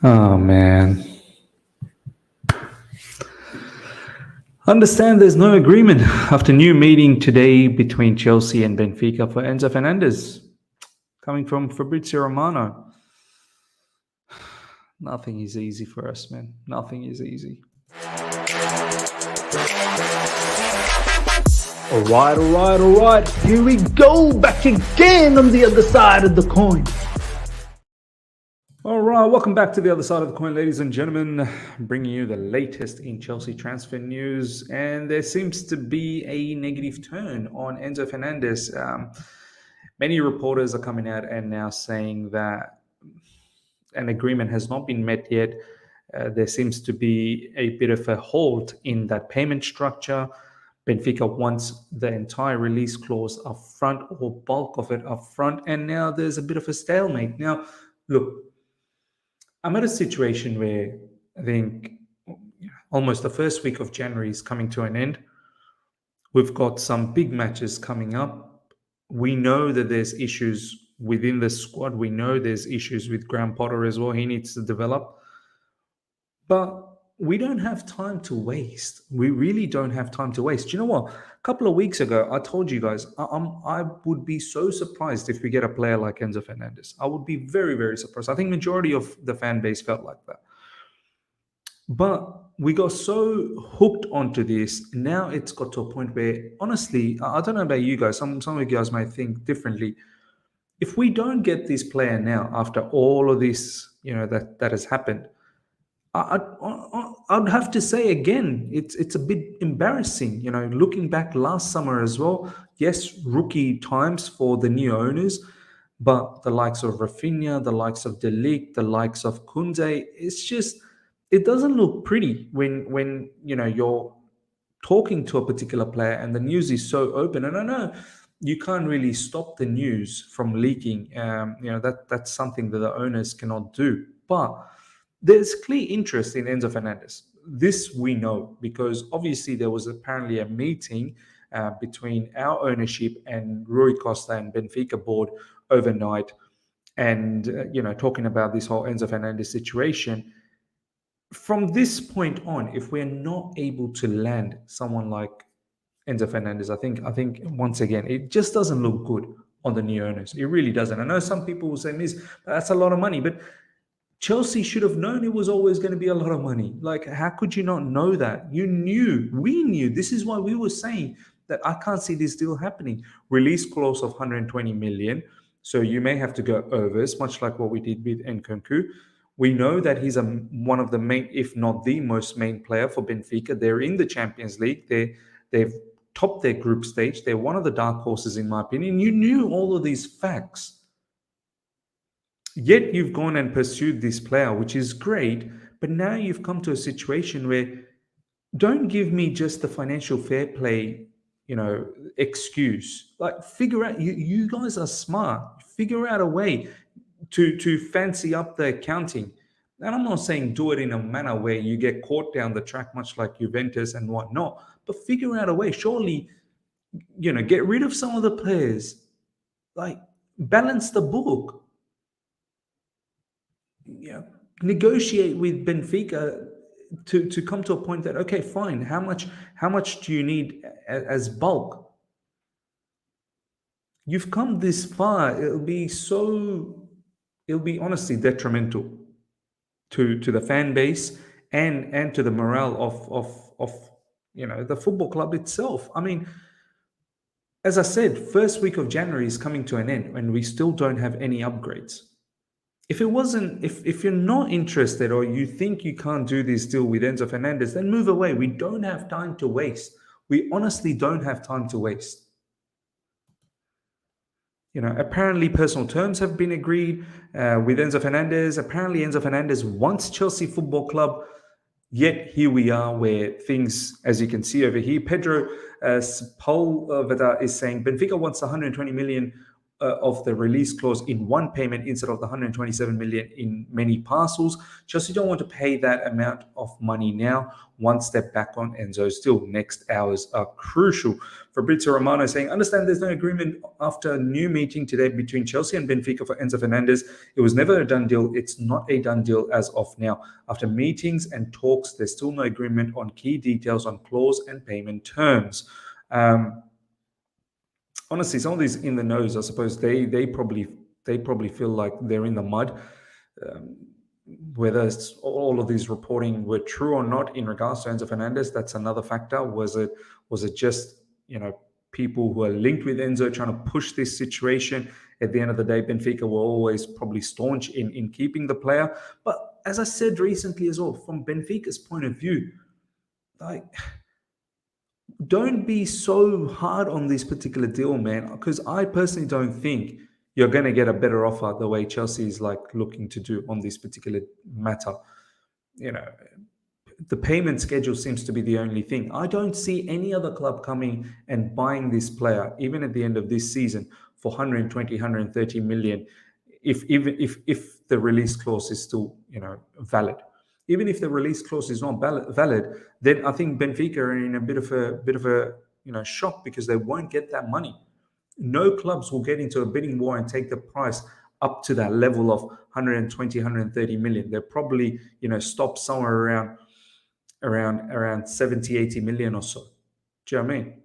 Oh, man. Understand there's no agreement after new meeting today between Chelsea and Benfica for Enzo Fernandez. Coming from Fabrizio Romano. Nothing is easy for us, man. Nothing is easy. All right. Here we go, back again on the other side of the coin. All right, welcome back to the other side of the coin, ladies and gentlemen. Bringing you the latest in Chelsea transfer news, and there seems to be a negative turn on Enzo Fernandez. Many reporters are coming out and now saying that an agreement has not been met yet. There seems to be a bit of a halt in that payment structure. Benfica wants the entire release clause up front, or bulk of it up front, and now there's a bit of a stalemate. Now, look, I'm at a situation where I think almost the first week of January is coming to an end. We've got some big matches coming up. We know that there's issues within the squad. We know there's issues with Graham Potter as well. He needs to develop. But we don't have time to waste. We really don't have time to waste. You know what? A couple of weeks ago, I told you guys I would be so surprised if we get a player like Enzo Fernandez. I would be very, very surprised. I think majority of the fan base felt like that. But we got so hooked onto this. Now it's got to a point where, honestly, I don't know about you guys. Some of you guys might think differently. If we don't get this player now, after all of this, that has happened, I'd have to say again, it's a bit embarrassing. Looking back last summer as well. Yes, rookie times for the new owners, but the likes of Rafinha, the likes of De Ligt, the likes of Kunze, it doesn't look pretty when you're talking to a particular player and the news is so open. And I know you can't really stop the news from leaking. That's something that the owners cannot do, but there's clear interest in Enzo Fernandez. This we know because obviously there was apparently a meeting between our ownership and Rui Costa and Benfica board overnight, and talking about this whole Enzo Fernandez situation. From this point on, if we're not able to land someone like Enzo Fernandez, I think once again it just doesn't look good on the new owners. It really doesn't. I know some people will say, "Miss, that's a lot of money," but Chelsea should have known it was always going to be a lot of money. Like, how could you not know that? You knew, we knew. This is why we were saying that I can't see this deal happening. Release clause of 120 million. So you may have to go overs, much like what we did with Nkunku. We know that he's one of the main, if not the most main player for Benfica. They're in the Champions League. They've topped their group stage. They're one of the dark horses, in my opinion. You knew all of these facts. Yet you've gone and pursued this player, which is great. But now you've come to a situation where don't give me just the financial fair play, excuse. Like, figure out, you guys are smart. Figure out a way to fancy up the accounting. And I'm not saying do it in a manner where you get caught down the track, much like Juventus and whatnot, but figure out a way. Surely, get rid of some of the players. Like, balance the book. Negotiate with Benfica to come to a point that, okay, fine, how much do you need as bulk? You've come this far. It'll be honestly detrimental to the fan base and to the morale of the football club itself. I mean, as I said, first week of January is coming to an end and we still don't have any upgrades. If you're not interested or you think you can't do this deal with Enzo Fernandez, then move away. We don't have time to waste. We honestly don't have time to waste. Apparently personal terms have been agreed with Enzo Fernandez. Apparently Enzo Fernandez wants Chelsea Football Club. Yet here we are where things, as you can see over here, Pedro Sepulveda is saying Benfica wants 120 million of the release clause in one payment instead of the 127 million in many parcels. Chelsea don't want to pay that amount of money now. One step back on Enzo. Still, next hours are crucial. Fabrizio Romano saying, understand there's no agreement after a new meeting today between Chelsea and Benfica for Enzo Fernandez. It was never a done deal. It's not a done deal as of now. After meetings and talks, there's still no agreement on key details on clause and payment terms. Honestly, some of these in the nose, I suppose they probably feel like they're in the mud. Whether all of these reporting were true or not in regards to Enzo Fernandez, that's another factor. Was it just people who are linked with Enzo trying to push this situation? At the end of the day, Benfica were always probably staunch in keeping the player. But as I said recently as well, from Benfica's point of view, like, don't be so hard on this particular deal, man, because I personally don't think you're going to get a better offer the way Chelsea is looking to do on this particular matter. The payment schedule seems to be the only thing. I don't see any other club coming and buying this player, even at the end of this season, for 120, 130 million, if the release clause is still, valid. Even if the release clause is not valid, then I think Benfica are in a bit of a shock, because they won't get that money. No clubs will get into a bidding war and take the price up to that level of 120, 130 million. They'll probably, stop somewhere around 70, 80 million or so. Do you know what I mean?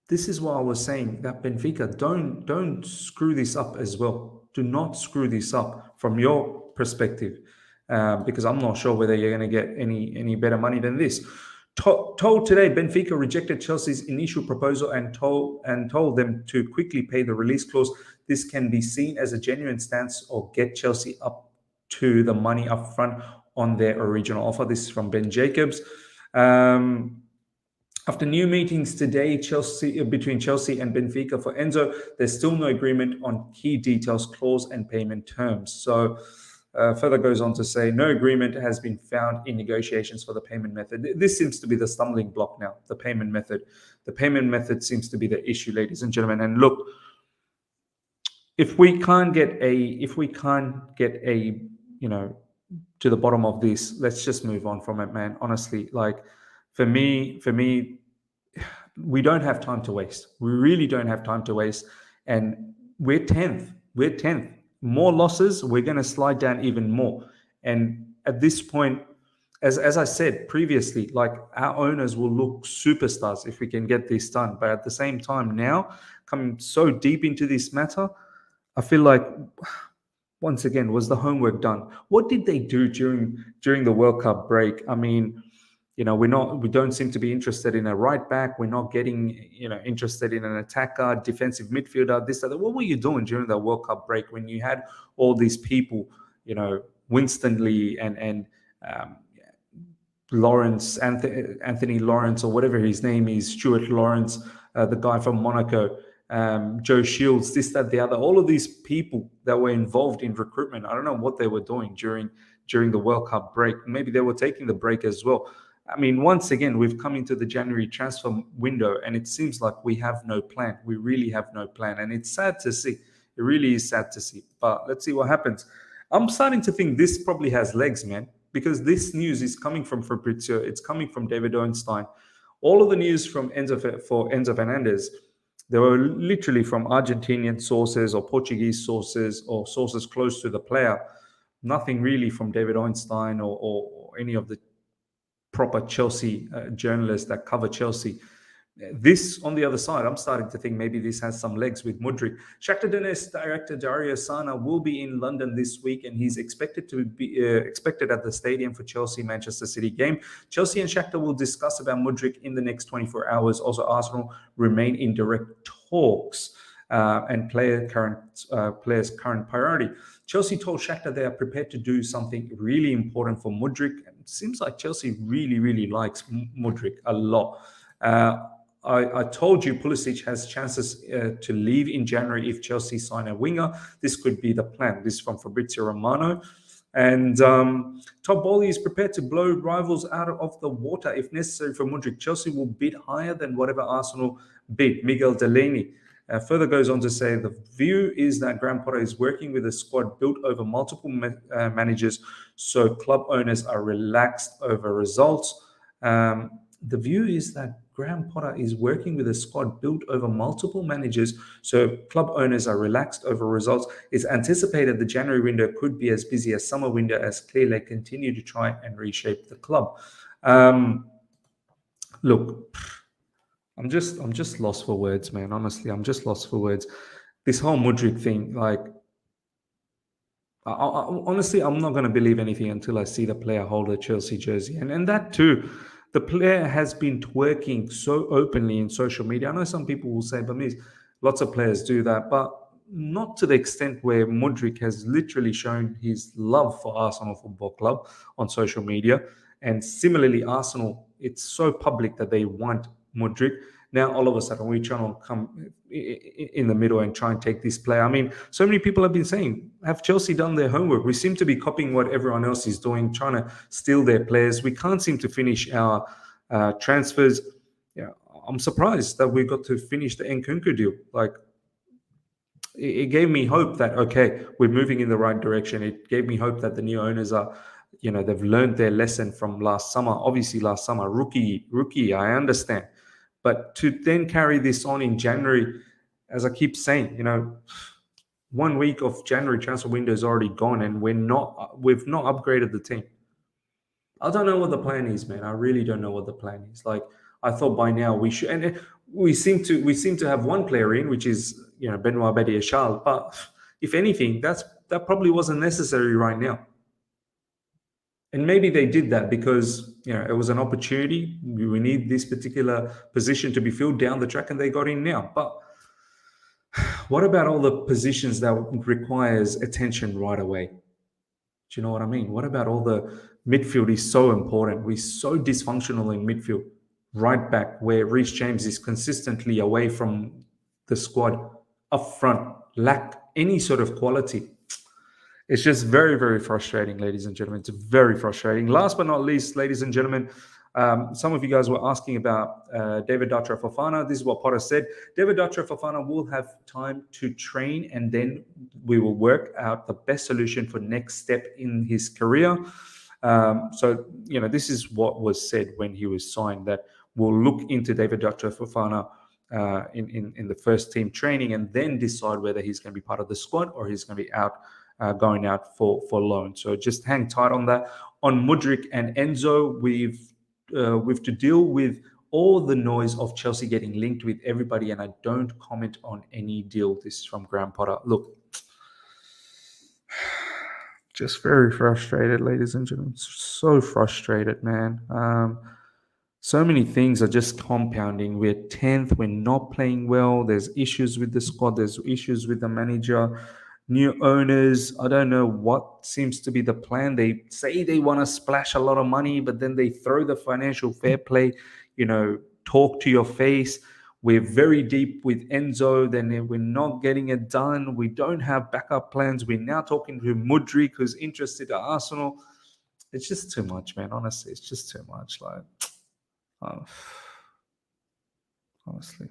This is why I was saying that Benfica, don't screw this up as well. Do not screw this up from your perspective, because I'm not sure whether you're going to get any better money than this. Told today, Benfica rejected Chelsea's initial proposal and told them to quickly pay the release clause. This can be seen as a genuine stance or get Chelsea up to the money up front on their original offer. This is from Ben Jacobs. After new meetings today, between Chelsea and Benfica for Enzo, there's still no agreement on key details, clause, and payment terms. So further goes on to say, no agreement has been found in negotiations for the payment method. This seems to be the stumbling block now, the payment method. The payment method seems to be the issue, ladies and gentlemen. And look, if we can't get a, to the bottom of this, let's just move on from it, man. Honestly, for me, we don't have time to waste. We really don't have time to waste. And we're 10th. More losses, we're going to slide down even more. And at this point, as I said previously, our owners will look superstars if we can get this done. But at the same time, now coming so deep into this matter, I feel like, once again, was the homework done? What did they do during the World Cup break? I mean, we don't seem to be interested in a right back. We're not getting, interested in an attacker, defensive midfielder, this, that. What were you doing during the World Cup break when you had all these people, Winston Lee and Lawrence, Anthony Lawrence, or whatever his name is, Stuart Lawrence, the guy from Monaco, Joe Shields, this, that, the other, all of these people that were involved in recruitment. I don't know what they were doing during the World Cup break. Maybe they were taking the break as well. I mean, once again, we've come into the January transfer window, and it seems like we have no plan. We really have no plan, and it's sad to see. It really is sad to see. But let's see what happens. I'm starting to think this probably has legs, man, because this news is coming from Fabrizio. It's coming from David Ornstein. All of the news from Enzo Fernandez, they were literally from Argentinian sources or Portuguese sources or sources close to the player. Nothing really from David Ornstein or any of the proper Chelsea journalists that cover Chelsea. This, on the other side, I'm starting to think maybe this has some legs with Mudryk. Shakhtar Donetsk director Darijo Srna will be in London this week, and he's expected to be expected at the stadium for Chelsea-Manchester City game. Chelsea and Shakhtar will discuss about Mudryk in the next 24 hours. Also, Arsenal remain in direct talks and players' current priority. Chelsea told Shakhtar they are prepared to do something really important for Mudryk. It seems like Chelsea really, really likes Mudryk a lot. I told you Pulisic has chances to leave in January if Chelsea sign a winger. This could be the plan. This is from Fabrizio Romano. And Todd Bowley is prepared to blow rivals out of the water if necessary for Mudryk. Chelsea will bid higher than whatever Arsenal bid. Miguel Delaney. Further goes on to say the view is that Graham Potter is working with a squad built over multiple managers, so club owners are relaxed over results. The view is that Graham Potter is working with a squad built over multiple managers, so club owners are relaxed over results. It's anticipated the January window could be as busy as summer window as Clearlake continue to try and reshape the club. Look, I'm just lost for words, man. Honestly, I'm just lost for words. This whole Mudryk thing, like, honestly, I'm not going to believe anything until I see the player hold a Chelsea jersey. And that too, the player has been twerking so openly in social media. I know some people will say, but lots of players do that, but not to the extent where Mudryk has literally shown his love for Arsenal Football Club on social media. And similarly, Arsenal, it's so public that they want Mudryk. Now, all of a sudden, we're trying to come in the middle and try and take this player. I mean, so many people have been saying, have Chelsea done their homework? We seem to be copying what everyone else is doing, trying to steal their players. We can't seem to finish our transfers. Yeah, I'm surprised that we got to finish the Nkunku deal. Like, it gave me hope that, okay, we're moving in the right direction. It gave me hope that the new owners are, they've learned their lesson from last summer. Obviously, last summer, rookie, I understand. But to then carry this on in January, as I keep saying, 1 week of January transfer window is already gone, and we've not upgraded the team. I don't know what the plan is, man. I really don't know what the plan is. Like, I thought by now we should, and we seem to have one player in, which is Benoit Badiashile. But if anything, that probably wasn't necessary right now. And maybe they did that because it was an opportunity. We need this particular position to be filled down the track, and they got in now. But what about all the positions that requires attention right away? Do you know what I mean? What about all the midfield is so important? We're so dysfunctional in midfield. Right back, where Reece James is consistently away from the squad. Up front, lack any sort of quality. It's just very, very frustrating, ladies and gentlemen. It's very frustrating. Last but not least, ladies and gentlemen, some of you guys were asking about David Datra Fofana. This is what Potter said. David Datra Fofana will have time to train, and then we will work out the best solution for next step in his career. So, this is what was said when he was signed, that we'll look into David Datra Fofana in the first team training, and then decide whether he's going to be part of the squad or he's going to be out. Going out for loan. So just hang tight on that. On Mudryk and Enzo, we've to deal with all the noise of Chelsea getting linked with everybody, and I don't comment on any deal. This is from Graham Potter. Look, just very frustrated, ladies and gentlemen. So frustrated, man. So many things are just compounding. We're 10th. We're not playing well. There's issues with the squad. There's issues with the manager. New owners, I don't know what seems to be the plan. They say they want to splash a lot of money, but then they throw the financial fair play, talk to your face. We're very deep with Enzo, then we're not getting it done. We don't have backup plans. We're now talking to Mudryk, who's interested in Arsenal. It's just too much, man. Honestly, it's just too much. Like, honestly.